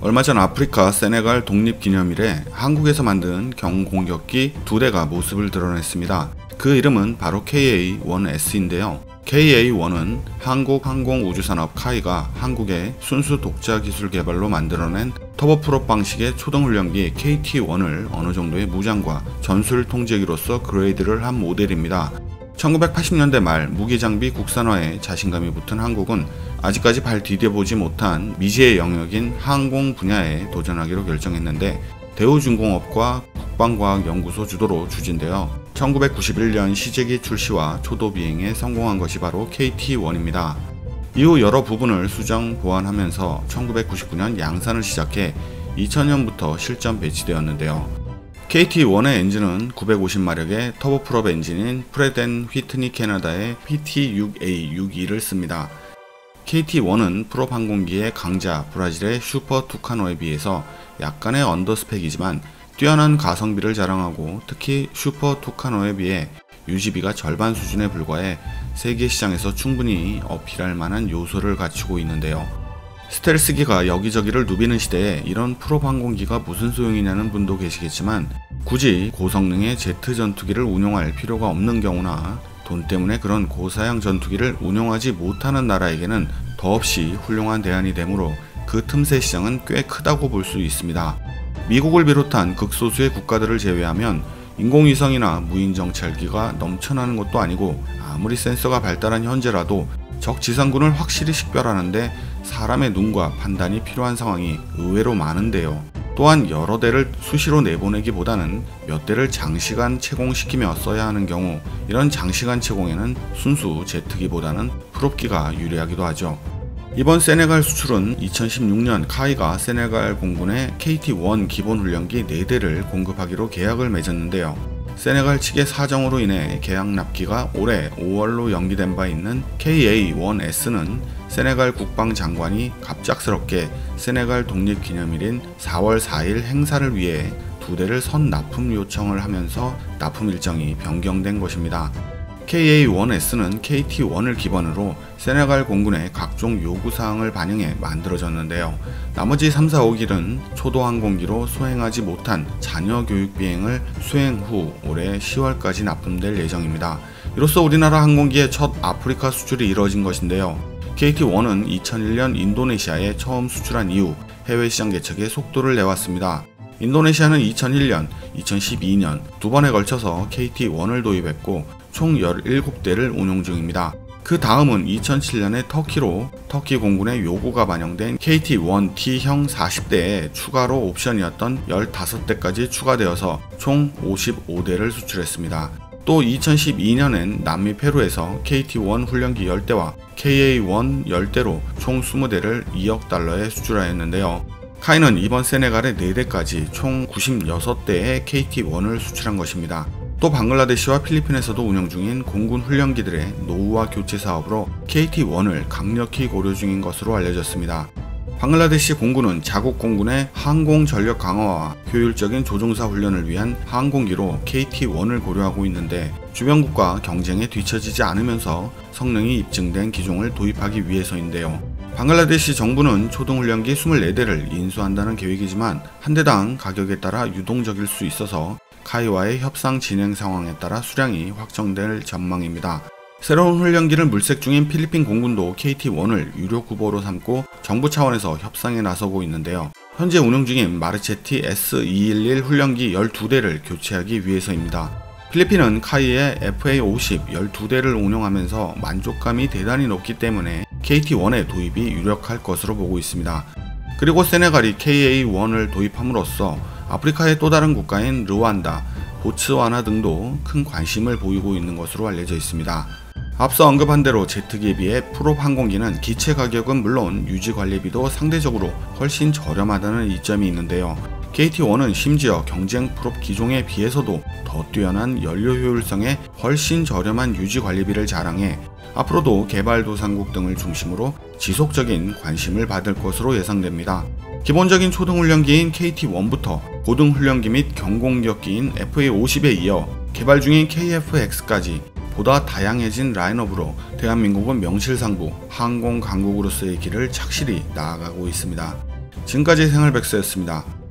얼마 전 아프리카 세네갈 독립기념일에 한국에서 만든 경공격기 2대가 모습을 드러냈습니다. 그 이름은 바로 KA-1S인데요. KA-1은 한국항공우주산업 카이가 한국의 순수 독자 기술 개발로 만들어낸 터보프롭 방식의 초등훈련기 KT-1을 어느 정도의 무장과 전술 통제기로서 그레이드를 한 모델입니다. 1980년대 말 무기장비 국산화에 자신감이 붙은 한국은 아직까지 발 디뎌보지 못한 미지의 영역인 항공 분야에 도전하기로 결정했는데 대우중공업과 국방과학연구소 주도로 추진되어 1991년 시제기 출시와 초도 비행에 성공한 것이 바로 KT-1입니다. 이후 여러 부분을 수정 보완하면서 1999년 양산을 시작해 2000년부터 실전 배치되었는데요. KT-1의 엔진은 950마력의 터보프롭 엔진인 프렛 앤 휘트니 캐나다의 PT6A62를 씁니다. KT-1은 프롭 항공기의 강자 브라질의 슈퍼 투카노에 비해서 약간의 언더스펙이지만 뛰어난 가성비를 자랑하고 특히 슈퍼 투카노에 비해 유지비가 절반 수준에 불과해 세계 시장에서 충분히 어필할 만한 요소를 갖추고 있는데요. 스텔스기가 여기저기를 누비는 시대에 이런 프롭 항공기가 무슨 소용이냐는 분도 계시겠지만 굳이 고성능의 제트 전투기를 운용할 필요가 없는 경우나 돈 때문에 그런 고사양 전투기를 운용하지 못하는 나라에게는 더없이 훌륭한 대안이 되므로 그 틈새 시장은 꽤 크다고 볼 수 있습니다. 미국을 비롯한 극소수의 국가들을 제외하면 인공위성이나 무인정찰기가 넘쳐나는 것도 아니고 아무리 센서가 발달한 현재라도 적 지상군을 확실히 식별하는데 사람의 눈과 판단이 필요한 상황이 의외로 많은데요. 또한 여러 대를 수시로 내보내기보다는 몇 대를 장시간 채공시키며 써야 하는 경우 이런 장시간 채공에는 순수 제트기보다는 프롭기가 유리하기도 하죠. 이번 세네갈 수출은 2016년 카이가 세네갈 공군에 KT-1 기본훈련기 4대를 공급하기로 계약을 맺었는데요. 세네갈 측의 사정으로 인해 계약 납기가 올해 5월로 연기된 바 있는 KA-1S는 세네갈 국방장관이 갑작스럽게 세네갈 독립기념일인 4월 4일 행사를 위해 2대를 선납품 요청을 하면서 납품 일정이 변경된 것입니다. KA-1S는 KT-1을 기반으로 세네갈 공군의 각종 요구사항을 반영해 만들어졌는데요. 나머지 3, 4, 5기는 초도항공기로 수행하지 못한 잔여 교육 비행을 수행 후 올해 10월까지 납품될 예정입니다. 이로써 우리나라 항공기의 첫 아프리카 수출이 이뤄진 것인데요. KT-1은 2001년 인도네시아에 처음 수출한 이후 해외 시장 개척에 속도를 내왔습니다. 인도네시아는 2001년, 2012년 두 번에 걸쳐서 KT-1을 도입했고 총 17대를 운용 중입니다. 그 다음은 2007년에 터키로 터키 공군의 요구가 반영된 KT-1T형 40대에 추가로 옵션이었던 15대까지 추가되어서 총 55대를 수출했습니다. 또 2012년엔 남미 페루에서 KT-1 훈련기 10대와 KA-1 10대로 총 20대를 2억 달러에 수출하였는데요. 카이는 이번 세네갈의 4대까지 총 96대의 KT-1을 수출한 것입니다. 또 방글라데시와 필리핀에서도 운영 중인 공군 훈련기들의 노후화 교체 사업으로 KT-1을 강력히 고려 중인 것으로 알려졌습니다. 방글라데시 공군은 자국 공군의 항공 전력 강화와 효율적인 조종사 훈련을 위한 항공기로 KT-1을 고려하고 있는데 주변국과 경쟁에 뒤처지지 않으면서 성능이 입증된 기종을 도입하기 위해서인데요. 방글라데시 정부는 초등훈련기 24대를 인수한다는 계획이지만 한 대당 가격에 따라 유동적일 수 있어서 카이와의 협상 진행 상황에 따라 수량이 확정될 전망입니다. 새로운 훈련기를 물색 중인 필리핀 공군도 KT-1을 유력 후보로 삼고 정부 차원에서 협상에 나서고 있는데요. 현재 운영 중인 마르체티 S-211 훈련기 12대를 교체하기 위해서입니다. 필리핀은 카이의 FA-50 12대를 운용하면서 만족감이 대단히 높기 때문에 KT-1의 도입이 유력할 것으로 보고 있습니다. 그리고 세네갈이 KA-1을 도입함으로써 아프리카의 또 다른 국가인 르완다, 보츠와나 등도 큰 관심을 보이고 있는 것으로 알려져 있습니다. 앞서 언급한 대로 제트기에 비해 프롭 항공기는 기체 가격은 물론 유지 관리비도 상대적으로 훨씬 저렴하다는 이점이 있는데요. KT-1은 심지어 경쟁 프롭 기종에 비해서도 더 뛰어난 연료 효율성에 훨씬 저렴한 유지 관리비를 자랑해 앞으로도 개발도상국 등을 중심으로 지속적인 관심을 받을 것으로 예상됩니다. 기본적인 초등훈련기인 KT-1부터 고등훈련기 및 경공격기인 FA-50에 이어 개발 중인 KF-X까지 보다 다양해진 라인업으로 대한민국은 명실상부 항공 강국으로서의 길을 착실히 나아가고 있습니다. 지금까지 생활백서였습니다.